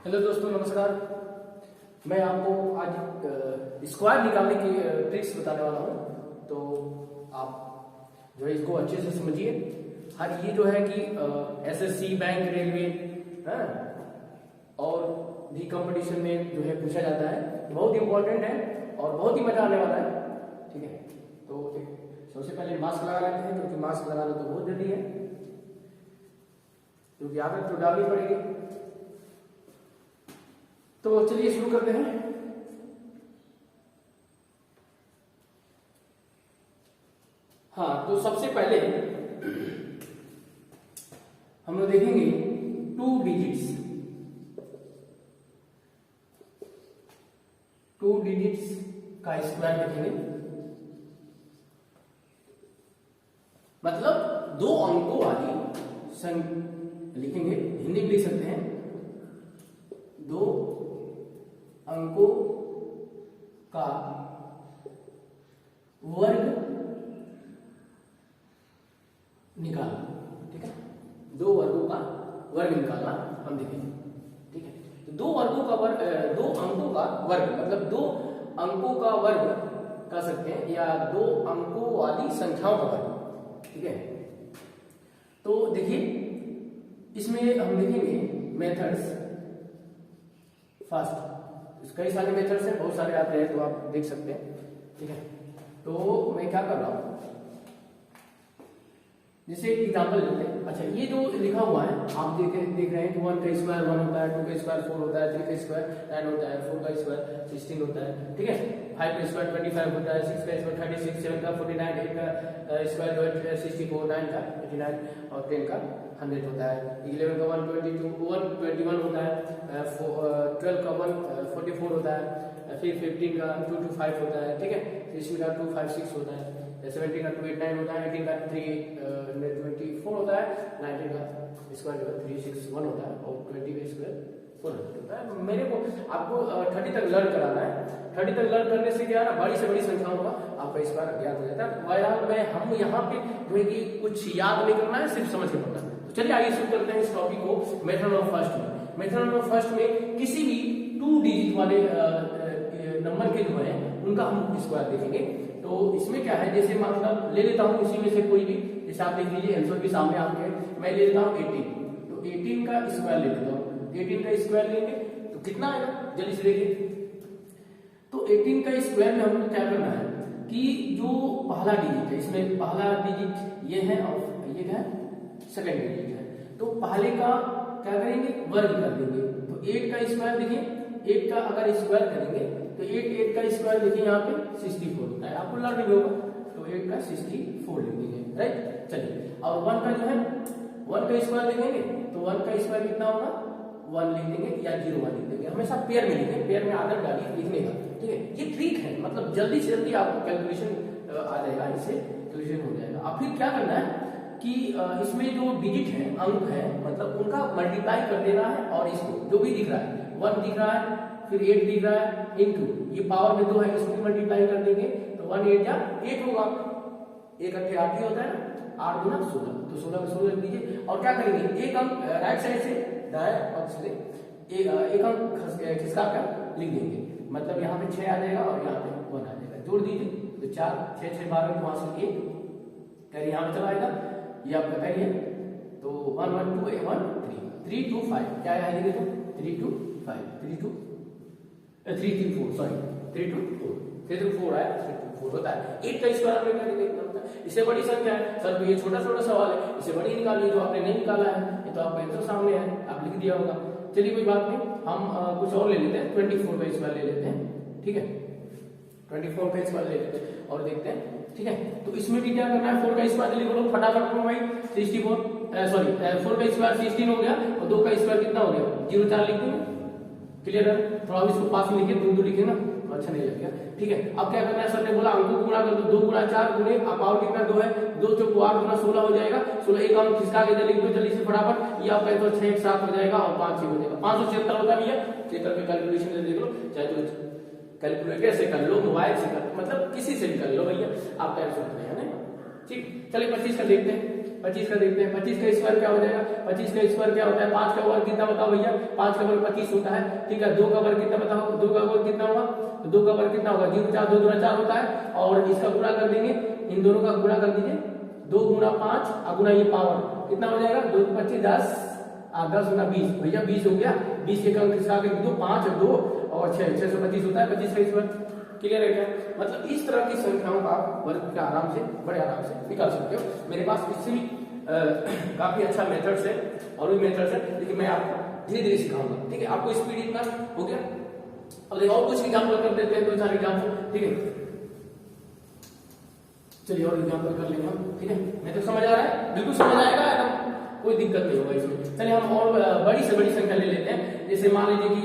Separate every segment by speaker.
Speaker 1: Hello दोस्तों, नमस्कार। मैं आपको आज स्क्वायर निकालने की ट्रिक्स बताने वाला हूँ। तो आप जो है इसको अच्छे से समझिए। हाँ, ये जो है कि एसएससी, बैंक, रेलवे और भी कंपटीशन में जो है पूछा जाता है। बहुत इंपॉर्टेंट है और बहुत ही मजा आने वाला है। ठीक है, तो सबसे पहले मास्क लगा लेते हैं, क्योंकि मास्क लगाना तो बहुत जरूरी है, क्योंकि आदत तो डालनी पड़ेगी। तो चलिए शुरू करते हैं। हाँ, तो सबसे पहले हम लोग देखेंगे 2 डिजिट्स का स्क्वायर देखेंगे। मतलब 2 अंकों वाली संख्या लिखेंगे, हिंदी में लिख सकते हैं। 2 अंकों का वर्ग निकालना। ठीक है, 2 वर्गों का वर्ग निकालना हम देखेंगे। ठीक है, तो 2 वर्गों का वर्ग, 2 अंकों का वर्ग मतलब 2 अंकों का वर्ग कह सकते हैं, या 2 अंकों वाली संख्याओं का वर्ग। ठीक है, तो देखिए इसमें हम देखेंगे मेथड्स। फर्स्ट, कई सारे मेथड्स हैं, बहुत सारे आते हैं, तो आप देख सकते हैं। ठीक है, तो मैं क्या कर रहा हूं, जैसे एक एग्जाम्पल लेते हैं। अच्छा, ये जो लिखा हुआ है आप देख रहे हैं कि 1 का स्क्वायर 1 होता है, 2 का स्क्वायर 4 होता है, 3 का स्क्वायर 9 होता है, 4 का स्क्वायर 16 होता है। ठीक है, 5 का स्क्वायर 25 होता है, 6 का स्क्वायर 36, 7 का 49, 8 का स्क्वायर जो है 64, 9 का 89 और 10 का 100 होता है। 11 का 121 होता है, 12 का 144 होता है, फिर 15 का 225 होता है। ठीक है, 16 का 256 होता है, 17 का 289 होता है, 18 का 324 होता है, 19 का स्क्वायर जो है 361 होता है और 20 का स्क्वायर 400 होता है। मेरे को आपको 30 तक लर्न कराना है। 30 तक लर्न करने से क्या है ना, बड़ी से बड़ी संख्याओं का आपका स्क्वायर ज्ञात हो जाता है। बहरहाल मैं हम यहाँ पे जो है कि कुछ याद नहीं करना है, सिर्फ समझ के पढ़ना है। तो चलिए आइए शुरू करते हैं इस टॉपिक को। मेथड ऑफ फर्स्ट में, मेथड ऑफ फर्स्ट में किसी भी 2 डिजिट वाले नंबर के जो है उनका हम स्क्वायर देखेंगे। तो इसमें क्या है, जैसे मतलब ले लेता हूं इसी में से कोई भी, जैसे आप देख लीजिए आंसर के सामने आपके, मैं ले लेता हूं 18। तो 18 का स्क्वायर ले लेता हूं, 18 का स्क्वायर लेंगे तो कितना आएगा, जल्दी से देखिए। तो 18 का स्क्वायर में हमको क्या करना है कि जो पहला डिजिट है, इसमें पहला डिजिट ये है और ये क्या है, सेकंड डिजिट है। तो पहले का क्या करेंगे, वर्ग कर देंगे। तो 8 का स्क्वायर देखिए, 8 का अगर स्क्वायर करेंगे तो 8 का स्क्वायर देखिए यहाँ पे 64 होता है, आपको लर्न भी होगा। तो 8 का 64 लिख देंगे, राइट। चलिए, और 1 का जो है 1 का स्क्वायर लिखेंगे तो 1 का स्क्वायर कितना होगा, 1 लिख देंगे या 0 1 लिख देंगे। हमेशा पेयर में लिखें, पेयर में आदत डालिए लिखने का। ठीक है, ये ट्रिक है, मतलब जल्दी से जल्दी आपको कैलकुलेशन आ जाएगा, इससे कैलकुलेशन हो जाएगा। अब फिर क्या करना है कि इसमें जो डिजिट है, अंक है, मतलब उनका मल्टीप्लाई कर देना है। और इसको जो भी दिख रहा है 1 दिख रहा है, फिर 8 दिख रहा है, इनटू ये पावर में 2 है, इसको मल्टीप्लाई कर देंगे तो 1 8 या 8 होगा। 1 8 8 ही होता है ना, 8 गुना 16, तो 16 में 16 लिख दीजिए। और क्या करेंगे, एक अंक राइट साइड से दाएं पक्ष से एक अंक खिसका कर लिख देंगे। मतलब यहाँ पे 6 आ जाएगा और यहाँ पे 1 आ जाएगा, जोड़ दीजिए। तो 4 6 6 12 तो वहां से 1 कैरी यहाँ पे चला आएगा, ये आपका कैरी है। तो 1 1 2 1 3 3 2 5 क्या है, देखो 3 2 5 3 2 3 3 4 सॉरी 3 2 4 3 2 4 आया, 3 2 4 होता है। 8 का स्क्वायर हमने क्या निकालना है, इससे बड़ी संख्या है सर, तो ये छोटा छोटा सवाल है, इसे बड़ी निकालिए। जो आपने नहीं निकाला है ये तो आपका आंसर सामने है, आप लिख दिया होगा। चलिए कोई बात नहीं, हम कुछ और ले लेते हैं, 24 का स्क्वायर ले लेते हैं। ठीक है, 24 का स्क्वायर ले लेते हैं और देखते हैं। ठीक है, तो इसमें भी क्या करना है, 4 का स्क्वायर लिख लो फटाफट करो भाई। 64 सॉरी 4 का स्क्वायर 16 हो गया और 2 का स्क्वायर कितना हो गया, 0 4 लिख दूंगा। क्लियर है, थोड़ा इसको पास में लिखे, 2 लिखे ना तो अच्छा नहीं लगेगा। ठीक है, अब क्या करना है, सर ने बोला अंकों को गुणा कर दो, 2 गुणा 4 गुणे पावर कितना 2 है, 2 चौको 8 गुना 16 हो जाएगा। 16 एक अंक खिसका के लिख दो जल्दी से फटाफट, ये आपका तो 6 1 7 हो जाएगा और 5 6 हो जाएगा, 576 होता है। भैया चेक करके कैलकुलेशन देख लो, चाहे तो कैलकुलेटर से कर लो, मोबाइल से कर, मतलब किसी से भी कर लो भैया, आप कैलकुलेट में है ना। ठीक, चलिए 25 का देखते हैं। 25 का देखते हैं। 25 का स्क्वायर क्या हो जाएगा? 25 का स्क्वायर क्या होता है? 5 का वर्ग कितना बताओ भैया? 5 का वर्ग 25 होता है, ठीक है। 2 का वर्ग कितना बताओ? 2 का वर्ग कितना होगा? तो 2 का वर्ग कितना होगा? 0 4 2 गुना 4 होता है, और इसका गुणा कर देंगे, इन दोनों का गुणा कर दीजिए, 2 गुना 5 और गुना ये पावर कितना हो जाएगा? 2 25 10 10 गुना 20, भैया 20 हो गया। 20 के अंक खिसका के दो, 5 2 और 6 625 होता है 25 का स्क्वायर। क्लियर है क्या? मतलब इस तरह की संख्याओं का आप वर्ग का आराम से, बड़े आराम से निकाल सकते हो। मेरे पास इससे भी काफी अच्छा मेथड्स है और भी मेथड्स है, लेकिन मैं आपको धीरे धीरे सिखाऊंगा, ठीक है। आपको स्पीड इतना हो गया। अब देखो और कुछ एग्जाम्पल कर देते हैं, 2-4 एग्जाम्पल, ठीक है। चलिए और एग्जाम्पल कर लेंगे हम, ठीक है। मैं तो समझ आ रहा है, बिल्कुल समझ आएगा एकदम, कोई दिक्कत नहीं होगा इसमें। चलिए हम और बड़ी से बड़ी संख्या ले लेते हैं। जैसे मान लीजिए कि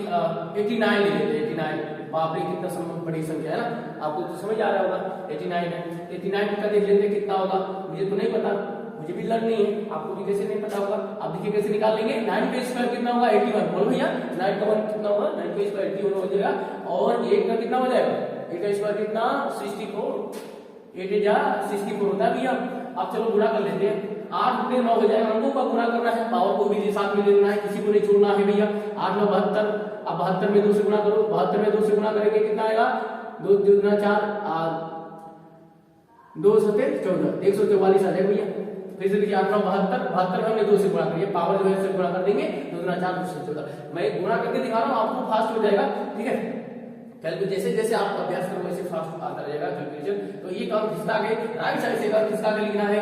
Speaker 1: 89 ले लेते हैं। 89, बाप रे कितना बड़ी संख्या है ना, आपको तो समझ आ रहा होगा। 89 है, 89 का देख लेते हैं कितना होगा। मुझे तो नहीं पता, मुझे भी लर्न नहीं है, आपको भी कैसे नहीं पता होगा। आप देखिए कैसे निकाल लेंगे। 9 का स्क्वायर कितना होगा? 81। बोलो भैया 9 का 1 कितना होगा? 9 का स्क्वायर 81 हो जाएगा। और 8 का कितना हो जाएगा? 8 का स्क्वायर कितना? 64। 8 जा 64 होता है भैया। अब चलो गुणा कर लेते हैं। 8 गुणे 9 हो जाएगा, हमको का गुणा करना है, पावर को भी साथ में लेना है, किसी को नहीं छोड़ना है भैया। 8 9 72। अब 72 में 2 से गुणा करो, 72 में 2 से गुणा करेंगे कितना आएगा? 2 गुना 4 2 7 14, 144 आ जाएगा भैया। फिर से देखिए 8 9 72, 72 में हमने 2 से गुणा करिए, पावर जो है से गुणा कर देंगे, 2 गुना 4 2 से 14। मैं गुणा करके दिखा रहा हूँ, आपको फास्ट हो जाएगा, ठीक है। कैलकुलेट जैसे जैसे आप अभ्यास करो वैसे फास्ट आता रहेगा कैलकुलेशन। तो ये काम खिसका के राइट साइड से काम खिसका के लिखना है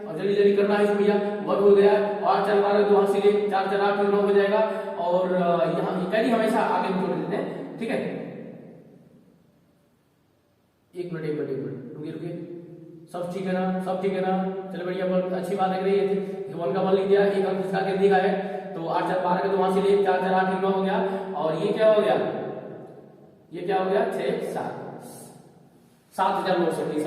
Speaker 1: और जल्दी जल्दी करना है भैया। वर्ग हो गया, और 4 12 2 हाथ से 4 4 8 9 हो जाएगा। और यहाँ इकाई हमेशा आगे जोड़ देते हैं, ठीक है। एक मिनट रुकिए रुकिए, सब ठीक है ना? सब ठीक है ना? चलो बढ़िया, बहुत अच्छी बात लग रही है। 1 का 1 लिख दिया, एक अंक खिसका के दिखा है। तो 8 4 12 के 2 हाथ से 4 4 8 9 हो गया। और ये क्या हो गया? ये क्या हो गया? 6 7 7930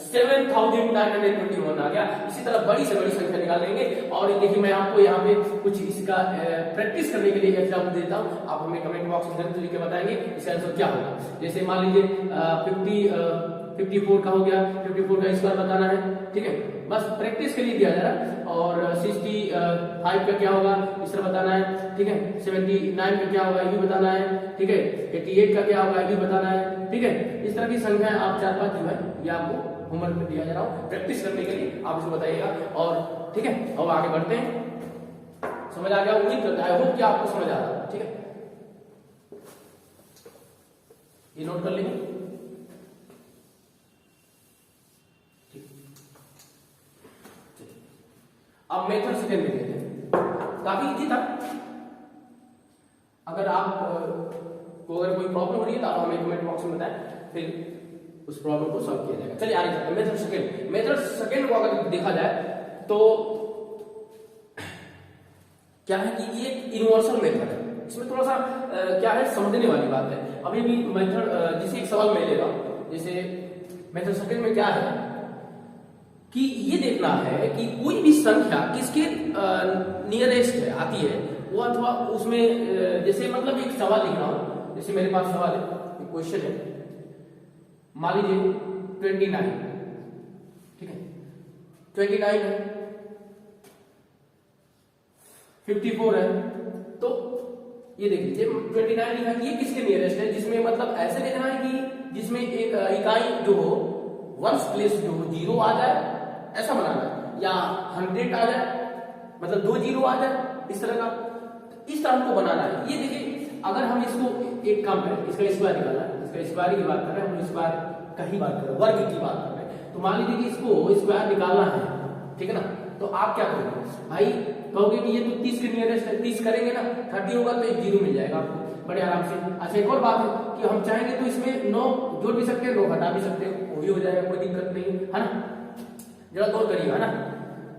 Speaker 1: 7921 आ गया। इसी तरह बड़ी से बड़ी संख्या निकाल लेंगे। और देखिए मैं आपको यहाँ पे कुछ इसका प्रैक्टिस करने के लिए एग्जाम्पल देता हूँ, आप हमें कमेंट बॉक्स में लिख के बताएंगे इसका आंसर क्या होगा। जैसे मान लीजिए 54 का हो गया, 54 का स्क्वायर बताना है, ठीक है। बस प्रैक्टिस के लिए दिया जा रहा है। और 65 का क्या होगा इस तरह बताना है, ठीक है। 79 का क्या होगा ये भी बताना है, ठीक है। 88 का क्या होगा ये भी बताना है, ठीक है। इस तरह की संख्या आप 4-5 जो है ये आपको होमवर्क में दिया जा रहा हूँ प्रैक्टिस करने के लिए, आप इसको बताइएगा। और ठीक है, अब आगे बढ़ते हैं। समझ आ गया? उम्मीद करता है, होप कि आपको समझ आ रहा है, ठीक है। ये नोट कर लेंगे। अब मेथड सेकंड में लेते हैं, काफी इजी था। अगर आप को अगर कोई प्रॉब्लम हो रही है तो आप हमें कमेंट बॉक्स में बताएं, फिर उस प्रॉब्लम को सॉल्व किया जाएगा। चलिए आगे चलते हैं। मेथड सेकंड को अगर देखा जाए तो क्या है कि ये यूनिवर्सल मेथड है। इसमें थोड़ा सा क्या है, समझने वाली बात है। अभी भी मेथड जैसे एक सवाल मैं ले रहा हूं, जैसे मेथड सेकंड में क्या है कि ये देखना है कि कोई भी संख्या किसके नियरेस्ट है आती है वो, अथवा उसमें जैसे मतलब एक सवाल लिख रहा हूं, जैसे मेरे पास सवाल है, एक क्वेश्चन है, मान लीजिए 29, ठीक है। 29 है, 54 है। तो ये देख लीजिए 29 लिखा है, ये किसके नियरेस्ट है, जिसमें मतलब ऐसे देखना है कि जिसमें एक इकाई जो हो वंस प्लेस जो हो 0 आ जाए, ऐसा बनाना है, या 100 आ जाए, मतलब 2 0 आ जाए, इस तरह का, इस तरह को बनाना है। ये देखिए अगर हम इसको एक काम करें, इसका स्क्वायर निकालना है, इसका स्क्वायर की बात कर रहे हैं हम, स्क्वायर का ही बात कर रहे हैं, वर्ग की बात कर रहे हैं। तो मान लीजिए कि इसको स्क्वायर निकालना है, ठीक है ना। तो आप क्या करोगे भाई, कहोगे कि ये तो 30 के नियरेस्ट है, 30 करेंगे ना, 30 होगा तो एक 0 मिल जाएगा आपको बड़े आराम से। अच्छा एक और बात है कि हम चाहेंगे तो इसमें 9 जोड़ भी सकते हैं, 9 घटा भी सकते हैं, वो भी हो जाएगा, कोई दिक्कत नहीं है ना। जरा गौर करिएगा ना,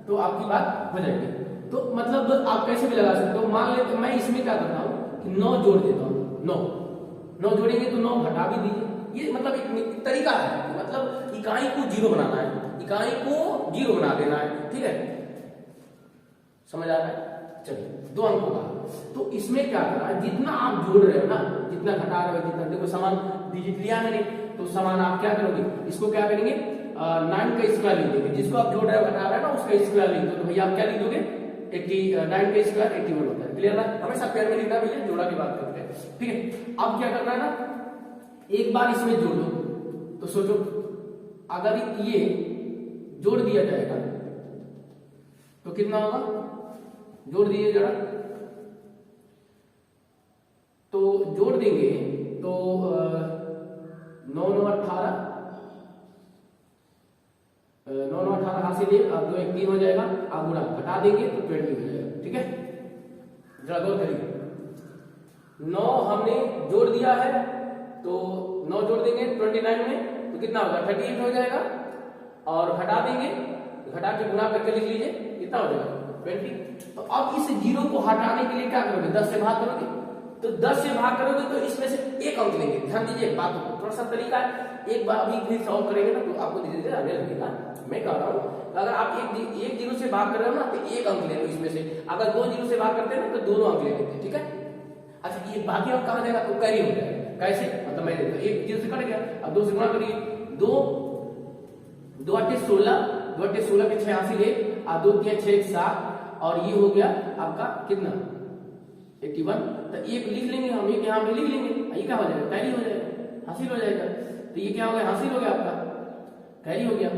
Speaker 1: तो आपकी बात हो जाएगी। तो मतलब आप कैसे भी लगा सकते हो। मान लेते मैं इसमें क्या करता हूँ कि 9 जोड़ देता हूँ, 9 जोड़ेंगे तो 9 घटा भी दीजिए। ये मतलब एक तरीका है, मतलब इकाई को 0 बनाना है, इकाई को 0 बना देना है, ठीक है। समझ आ रहा है? चलिए 2 अंकों का, तो इसमें क्या करना है, जितना आप जोड़ रहे हो ना, जितना घटा रहे हो, जितना देखो समान डिजिट लिया मैंने, तो समान आप क्या करोगे, इसको क्या करेंगे 9 का स्क्वायर लिख देंगे, जिसको आप जोड़ रहे हो घटा रहे हैं ना उसका स्क्वायर लिख दो, तो भैया आप क्या लिख दोगे 9 का स्क्वायर 81 होता है। क्लियर ना, हमेशा पेयर में लिखना भैया, जोड़ा की बात करते हैं। ठीक है, अब क्या करना है ना, एक बार इसमें जोड़ दो, तो सोचो अगर ये जोड़ दिया जाएगा तो कितना होगा, जोड़ दिए जरा, तो जोड़ देंगे तो 9 9 18, 9 9 18 हासिल है, अब 2 1 3 हो जाएगा, आप गुणा घटा देंगे तो 20 हो जाएगा। ठीक है, जरा गौर करिए, 9 हमने जोड़ दिया है तो 9 जोड़ देंगे 29 में तो कितना होगा 38 हो जाएगा, और घटा देंगे, घटा के गुणा करके लिख लीजिए कितना हो जाएगा 20। तो अब इस जीरो को हटाने के लिए क्या करोगे, 10 से भाग करोगे, तो 10 से भाग करोगे तो इसमें से एक अंक लेंगे। ध्यान दीजिए बातों को, थोड़ा सा तरीका है, एक बार अभी फिर सॉल्व करेंगे ना तो आपको धीरे धीरे आने लगेगा। मैं कह रहा हूँ अगर आप एक जीरो से भाग कर रहे हो ना तो एक अंक ले लो इसमें से, अगर 2 जीरो से भाग करते हैं ना तो दोनों अंक ले लेते हैं। ठीक है, अच्छा ये बाकी अंक कहाँ जाएगा, तो कैरी हो जाएगा। कैसे, मतलब मैं एक जीरो से कट गया, अब 2 से गुणा करिए, 2 2 8 16, 2 8 16 के 6 हासिल है, और 2 3 6 7, और ये हो गया आपका कितना 81। तो एक लिख लेंगे हम, एक यहाँ पे लिख लेंगे, ये क्या हो जाएगा कैरी हो जाएगा, हासिल हो जाएगा। तो ये क्या हो गया, हासिल हो गया आपका, कैरी हो गया।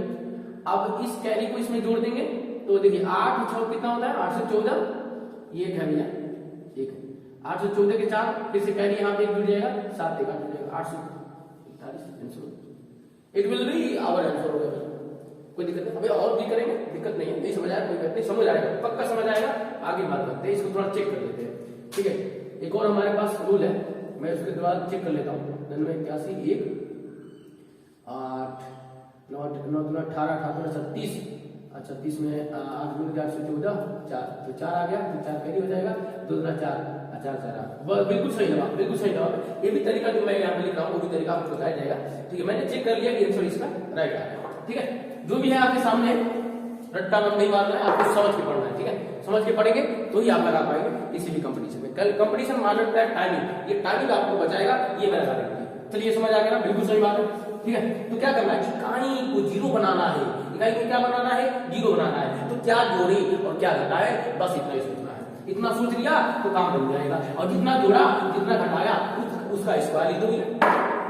Speaker 1: अब इस कैरी को इसमें जोड़ देंगे तो देखिए 8 6 कितना होता है 814, ये है भैया एक 814 के 4, फिर से कैरी यहाँ पे जुड़ जाएगा, 7 से काट जाएगा 841 answer. It will be our answer हो गया, कोई दिक्कत नहीं। अभी और भी करेंगे, दिक्कत नहीं है, नहीं समझ आया कोई बात नहीं, समझ आएगा, पक्का समझ आएगा। आगे बात करते हैं, इसको थोड़ा चेक कर लेते हैं। ठीक है, एक और हमारे पास रूल है, मैं उसके बाद चेक कर लेता हूँ। 81 1 8 9 9 18 18 36, अच्छा 30 में 8 गुण 814 4, तो 4 आ गया, तो 4 कैरी हो जाएगा, 2 4 4 4, बिल्कुल सही जवाब, बिल्कुल सही जवाब। ये भी तरीका जो मैं यहाँ पे लिख रहा हूँ वो भी तरीका आपको बताया जाएगा। ठीक है, मैंने चेक कर लिया कि आंसर इसका राइट आ गया। ठीक है, जो भी है आपके सामने, रट्टा बम नहीं मारना है, आपको समझ के पढ़ना है। ठीक है, समझ के पढ़ेंगे तो ही आप लगा पाएंगे किसी भी कंपटीशन में। कल कंपटीशन माना है टाइमिंग, ये टाइमिंग आपको बचाएगा, ये मैं लगा देंगे। चलिए समझ आ गया ना, बिल्कुल सही बात है। ठीक है, तो क्या करना है, इकाई को जीरो बनाना है, इकाई को क्या बनाना है, जीरो बनाना है। तो क्या जोड़े और क्या घटाए, बस इतना ही सोचना है। इतना सोच लिया तो काम बन जाएगा, और जितना जोड़ा जितना घटाया उसका स्क्वायर लिख दोगे।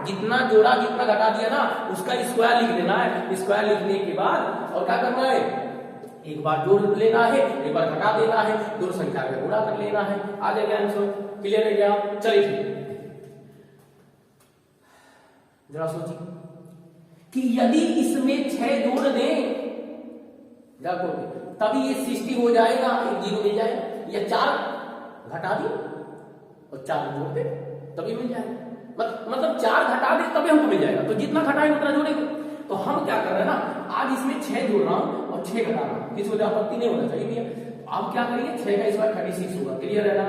Speaker 1: जितना जोड़ा जितना घटा दिया ना उसका स्क्वायर लिख देना है। स्क्वायर लिखने के बाद और क्या करना है, एक बार जोड़ लेना है, एक बार घटा देना है, दोनों संख्या का गुणा कर लेना है, आ जाएगा आंसर। क्लियर है क्या? चलिए जरा सोचिए कि यदि इसमें 6 जोड़ दें तभी ये 60 हो जाएगा, एक जीरो मिल जाएगा, या 4 घटा दी और 4 जोड़ दे तभी मिल जाएगा। मतलब 4 घटा दे तभी हमको मिल जाएगा, तो जितना घटाएंगे उतना जोड़ेंगे। तो हम क्या कर रहे हैं ना, आज इसमें 6 जोड़ रहा हूं और 6 घटा रहा हूं, किसी को आपत्ति नहीं होना चाहिए भैया। आप क्या करिए, 6 का स्क्वायर 36 होगा। क्लियर है ना,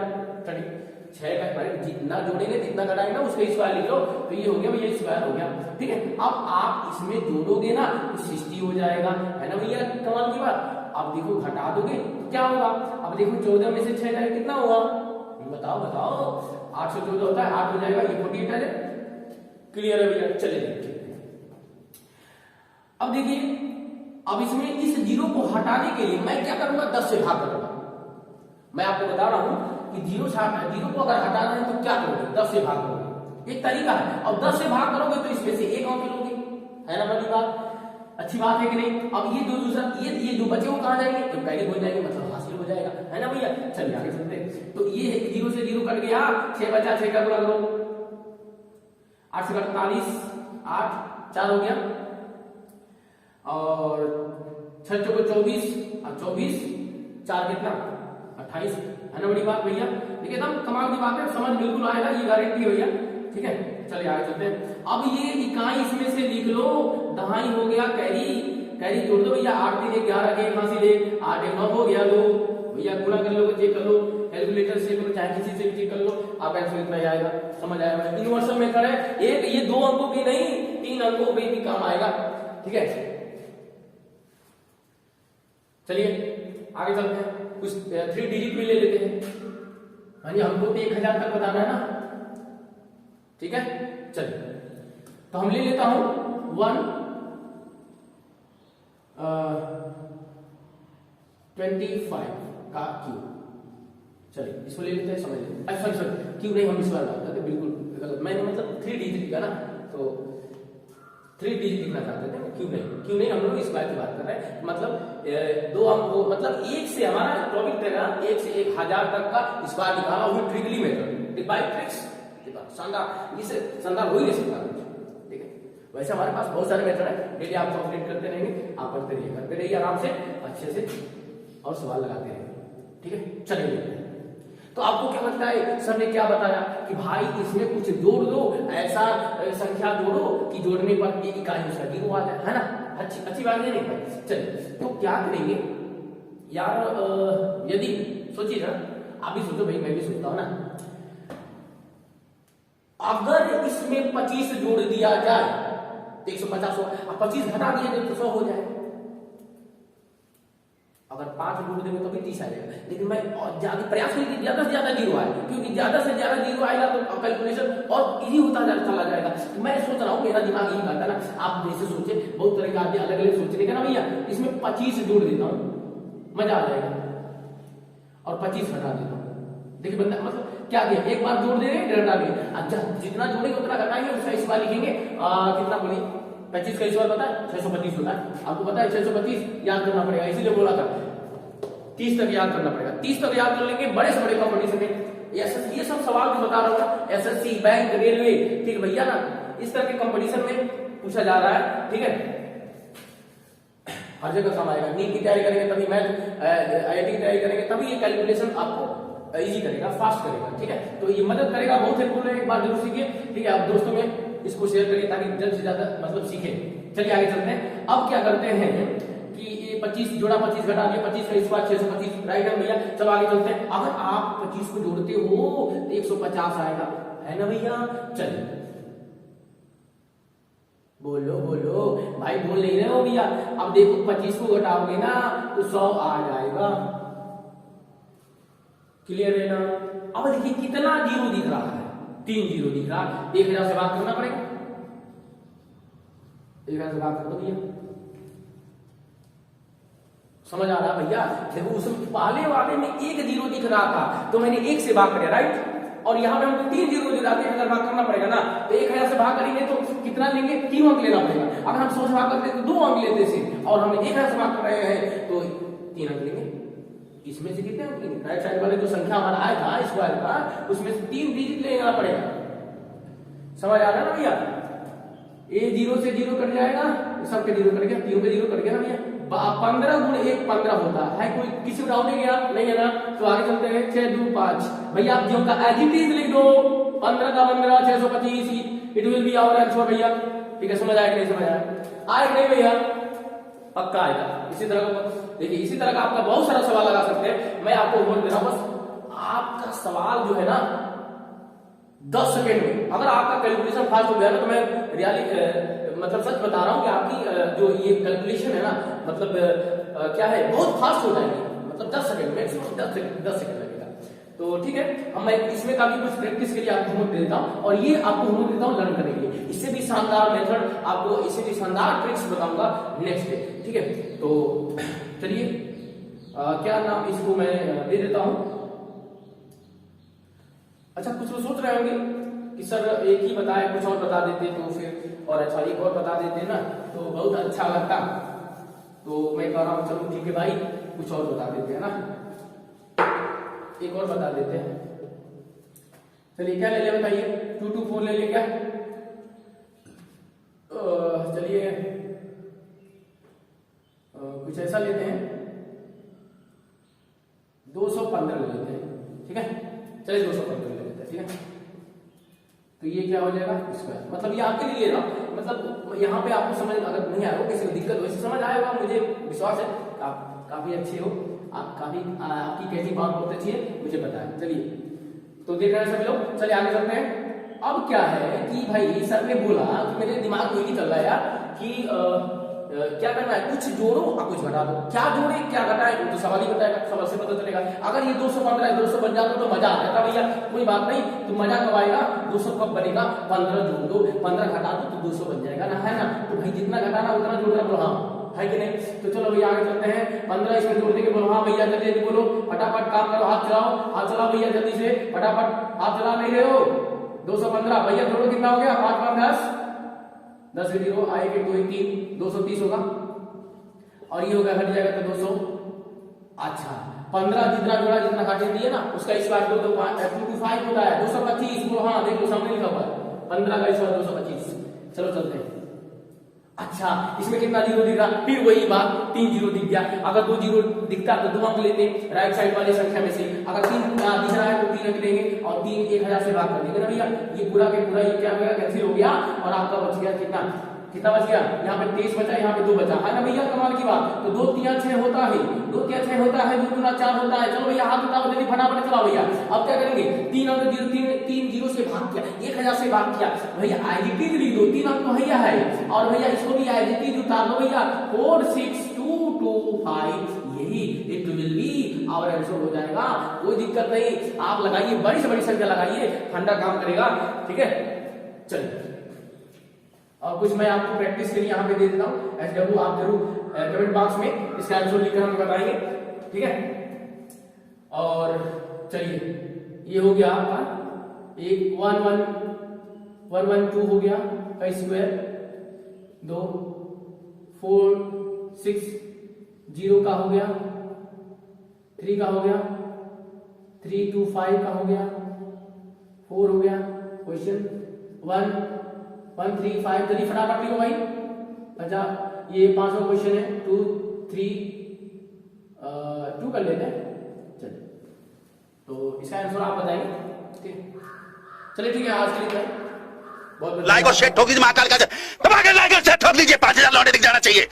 Speaker 1: 6 का स्क्वायर जितना जोड़ेंगे जितना घटाएंगे ना उसका स्क्वायर लिख लो, तो ये हो गया भैया, स्क्वायर हो गया। ठीक है, अब आप इसमें जोड़ोगे ना तो 60 हो जाएगा, है ना भैया, कमाल की बात। अब देखो घटा दोगे तो क्या होगा, अब देखो 14 में से 6 जाए कितना हुआ, बताओ बताओ, 8 से 14 होता है 8 हो जाएगा, ये 48 आ जाए। क्लियर है भैया, चलिए अब देखिए, अब इसमें इस जीरो को हटाने के लिए मैं क्या करूंगा, 10 से भाग करूंगा। मैं आपको बता रहा हूं कि जीरो को अगर हटाना है तो क्या करोगे, 10 से भाग करोगे, एक तरीका है। और 10 से भाग करोगे तो इसमें से एक अंक लोगे, है ना बड़ी बात, अच्छी बात है कि नहीं। अब ये दो दूसरा ये जो बचे वो कहां जाएंगे, तो कैरी हो जाएंगे, मतलब हासिल हो जाएगा, है ना भैया। चलिए आगे चलते हैं। तो ये जीरो से जीरो कट गया, 6 बचा, 6 का गुणा करो, 8 से 48 8 4 हो गया, और 6 चौको 24 और 24 4 कितना 28, है ना बड़ी बात भैया। देखिए एकदम कमाल की बात है, समझ बिल्कुल आएगा, ये गारंटी है भैया। ठीक है, चलिए आगे चलते हैं। अब ये इकाई इसमें से लिख लो, दहाई हो गया, कैरी जोड़ दो भैया, 8 3 11 के हां से ले 8 9 हो गया, लो भैया गुणा कर लो, चेक कर लो, कैलकुलेटर से करो चाहे किसी से भी चेक कर लो, आप आंसर इतना ही आएगा, समझ आएगा। इन्वर्सन मेथड है, एक ये 2 अंकों की नहीं 3 अंकों पे भी काम आएगा। ठीक है, चलिए आगे चलते हैं, कुछ 3 डिजिट भी ले लेते हैं। हाँ जी, हमको तो 1000 तक बताना है ना। ठीक है, चलिए तो हम ले लेता हूं 1 25 का क्यूब। चलिए इसको ले लेते हैं, समझ लेते हैं। सॉरी क्यूब नहीं, हम इस बार बात करते बिल्कुल गलत, मैंने मतलब 3 डिजिट लिखा ना, तो 3 डिजिट लिखना चाहते थे, क्यों नहीं हम लोग इस बात की बात कर रहे हैं। मतलब दो हमको मतलब एक से हमारा टॉपिक रहेगा 1 से 1000 तक का स्क्वायर निकाला, वो ट्रिगली मेथड बाय ट्रिक्स। शानदार, इससे शानदार हो ही नहीं सकता, ठीक है। वैसे हमारे पास बहुत सारे मेथड है, डेली आप कंप्लीट करते रहेंगे, आप पढ़ते रहिए, करते रहिए आराम से, अच्छे से, और सवाल लगाते रहेंगे, ठीक है। चलिए, तो आपको क्या लगता है सर ने क्या बताया कि भाई इसमें कुछ जोड़ दो, ऐसा संख्या जोड़ो कि जोड़ने पर एक इकाई उसका 0 आ जाए, है ना। अच्छी बात नहीं भाई। चलिए तो क्या करेंगे यार, यदि सोचिए ना, आप भी सोचो भाई, मैं भी सोचता हूं ना, अगर इसमें 25 जोड़ दिया जाए तो 150 हो, अब 25 घटा दिया जाए तो 100 हो जाए। अगर 5 जोड़ देंगे तो भी 30 आ जाएगा, लेकिन मैं ज्यादा प्रयास करेंगे ज्यादा से ज्यादा 0 आए, क्योंकि ज्यादा से ज्यादा 0 आएगा तो कैलकुलेशन और इजी होता चला जाएगा। मैं सोच रहा हूँ, मेरा दिमाग यही करता ना, आप जैसे सोचे, बहुत तरह के आदमी अलग अलग सोचने का ना भैया, इसमें 25 जोड़ देता हूँ, मजा आ जाएगा, और 25 घटा देता हूँ। देखिए बंदा मतलब क्या किया, एक बार जोड़ दे रहे घटा दिए, अच्छा जितना जोड़ेंगे उतना घटाएंगे, उसका इस बार लिखेंगे कितना बोलिए, 25 का इस बार पता है 625 होता है, आपको पता है 625 याद करना पड़ेगा, इसीलिए बोला था 30 तक याद करना पड़ेगा, 30 तक याद कर लेंगे बड़े से बड़े कंपटीशन में। ये सब सवाल भी बता रहा हूँ, एसएससी, बैंक, रेलवे, ठीक भैया ना, इस तरह के कंपटीशन में पूछा जा रहा है, ठीक है। हर जगह काम आएगा, नीट की तैयारी करेंगे तभी, मैथ आईआईटी की तैयारी करेंगे तभी ये कैलकुलेशन आपको इजी करेगा, फास्ट करेगा, ठीक है। तो ये मदद करेगा, बहुत हेल्पफुल है, एक बार जरूर सीखिए, ठीक है। आप दोस्तों में इसको शेयर करिए ताकि जल्द से ज्यादा मतलब सीखे। चलिए आगे चलते हैं। अब क्या करते हैं कि ये 25 जोड़ा 25 घटा दिया, 25 का स्क्वायर 625, राइट है भैया। चलो आगे चलते हैं। अगर आप 25 को जोड़ते हो तो 150 आएगा, है ना भैया। चलिए बोलो बोलो भाई, बोल नहीं रहे हो भैया। अब देखो 25 को घटाओगे ना तो 100 आ जाएगा, क्लियर है ना। अब देखिए कितना जीरो दिख रहा है, 3 जीरो दिख रहा है, 1000 से बात करना पड़ेगा, 1000 से बात कर दो भैया, समझ आ रहा भैया। देखो उसमें पहले वाले में 1 जीरो दिख रहा था तो मैंने 1 से भाग किया, राइट, और यहाँ पे हमको 3 जीरो दिख रहा था, 1000 भाग करना पड़ेगा ना, तो 1000 से भाग करेंगे तो कितना लेंगे, 3 अंक लेना पड़ेगा। अगर हम 100 से भाग करते तो 2 अंक लेते थे, और हमने 1000 से भाग कर रहे हैं तो 3 अंक लेंगे। इसमें से कितने अंक लेंगे, राइट साइड वाले जो संख्या हमारा आया था स्क्वायर का, उसमें से 3 डिजिट लेना पड़ेगा, समझ आ रहा है ना भैया। ये 0 से 0 कट जाएगा, सबके 0 कट गया, 3 पे 0 कट गया ना भैया। 15 गुण 1 15 होता है, कोई किसी को डाउट नहीं गया, नहीं है ना। तो आगे चलते हैं, 6 2 5 भैया, आप जो का एज इट इज लिख दो, 15 का 15 625, it will be our answer भैया, ठीक है। समझ आया कि नहीं समझ आया कि नहीं भैया, पक्का आएगा। इसी तरह देखिए, इसी तरह का आपका बहुत सारा सवाल लगा सकते हैं, मैं आपको बोल दे रहा हूं, बस आपका सवाल जो है ना 10 सेकेंड में, अगर आपका कैलकुलेशन फास्ट हो गया ना, तो मैं रियली मतलब सच बता रहा हूं कि आपकी जो ये कैलकुलेशन है ना, मतलब क्या है, बहुत फास्ट हो जाएगी, मतलब 10 सेकेंड मैक्सिमम 10 सेकेंड लगेगा। तो ठीक है, हम मैं इसमें काफी कुछ प्रैक्टिस के लिए आपको होमवर्क देता हूं, और ये आपको होमवर्क देता हूं लर्न करने के लिए। इससे भी शानदार मेथड आपको, इससे भी शानदार ट्रिक्स बताऊंगा नेक्स्ट डे, ठीक है। तो चलिए क्या नाम इसको मैं दे देता हूं। अच्छा, कुछ लोग सोच रहे होंगे कि सर एक ही बताए, कुछ और बता देते तो फिर, और अच्छा एक और बता देते ना तो बहुत अच्छा लगता। तो मैं कह रहा हूं चलो ठीक है भाई, कुछ और बता देते हैं ना, एक और बता देते हैं। चलिए क्या ले ले बताइए, 2 2 4 ले ले क्या, चलिए कुछ ऐसा लेते हैं, 215 ले लेते हैं, ठीक है। चलिए 215 ले लेते हैं, ठीक है। तो ये क्या हो जाएगा स्क्वायर, मतलब ये आपके लिए ले रहा हूं, मतलब यहाँ पे आपको समझ, अगर नहीं आ रहा हो, किसी को दिक्कत वैसे समझ आएगा, मुझे विश्वास है आप काफी अच्छे हो, आप काफी आपकी कैसी बात बहुत अच्छी है, मुझे पता है। चलिए तो देख रहे हैं सभी लोग, चलिए आगे चलते हैं। अब क्या है कि भाई सर ने बोला, तो मेरे दिमाग में यही चल रहा है यार कि क्या करना है, कुछ जोड़ो और कुछ घटा दो, क्या जोड़े क्या घटाए तो सवाल ही बताएगा, सवाल से पता चलेगा। अगर ये 215 है 200 बन जाता तो मजा आ जाता भैया, कोई बात नहीं, तो मजा कब आएगा, 200 कब बनेगा, 15 जोड़ दो, 15 घटा दो तो 200 बन जाएगा ना, है ना। तो भाई जितना घटाना उतना जोड़ना, तो हाँ है कि नहीं? तो चलो भैया आगे चलते हैं। 15 इसमें जोड़ देंगे, बोलो हाँ भैया जल्दी जल्दी बोलो, फटाफट काम करो, हाथ चलाओ भैया जल्दी से, फटाफट हाथ चला नहीं रहे हो। 215 भैया जोड़ो, कितना हो गया? 5 5 10 10 0 आए कि 2 3 230 होगा, और ये होगा हट जाएगा तो 200। अच्छा 15 जितना जोड़ा जितना काटे दिए ना उसका स्क्वायर 2 2 5 होता है 225। बोलो हाँ, देखो सामने लिखा हुआ है 15 का स्क्वायर 225। चलो चलते हैं। अच्छा इसमें कितना जीरो दिख रहा? फिर वही बात, 3 जीरो दिख गया। अगर 2 जीरो दिखता तो 2 अंक लेते राइट साइड वाले संख्या में से। अगर 3 दिख रहा है तो 3 अंक लेंगे और 3 1000 से भाग कर देंगे ना भैया। ये पूरा के पूरा ये क्या हो गया? कैंसिल हो गया और आपका बच गया कितना? कितना बच गया? यहाँ पे 23 बचा, यहाँ पे 2 बचा, है ना भैया? कमाल की बात। तो 2 3 6 होता है, 2 3 6 होता है, 2 दूना 4 होता है। चलो भैया हाथ उठाओ जल्दी फटाफट चलाओ भैया। अब क्या करेंगे? 3 अंक 0 3 जीरो से भाग किया, 1000 से भाग किया भैया, आईडीटी लिख दो। 3 अंक तो भैया है और भैया इसको भी आईडीटी उतार दो भैया, 46225। यही it will be our answer हो जाएगा। कोई दिक्कत नहीं, आप लगाइए, बड़ी से बड़ी संख्या लगाइए, ठंडा काम करेगा। ठीक है चलिए, और कुछ मैं आपको प्रैक्टिस के लिए यहाँ पे दे देता हूँ। SW आप जरूर कमेंट बॉक्स में इसका आंसर लिखकर हमें बताएंगे, ठीक है? और चलिए ये हो गया आपका एक 1 2 हो गया का स्क्वायर, 2 4 6 0 का हो गया, 3 का हो गया, 3 2 5 का हो गया, 4 हो गया। क्वेश्चन 1 1 3 5 जल्दी फटाफट लिखो भाई। अच्छा ये 5वां क्वेश्चन है, 2 3 2 कर लेते हैं। चलिए तो इसका आंसर आप बताएंगे, ठीक है? चलिए ठीक है, आज के लिए बहुत
Speaker 2: लाइक और शेयर ठोक दीजिए, महाकाल का दबा के लाइक और शेयर ठोक दीजिए, 5000 लौटे दिख जाना चाहिए।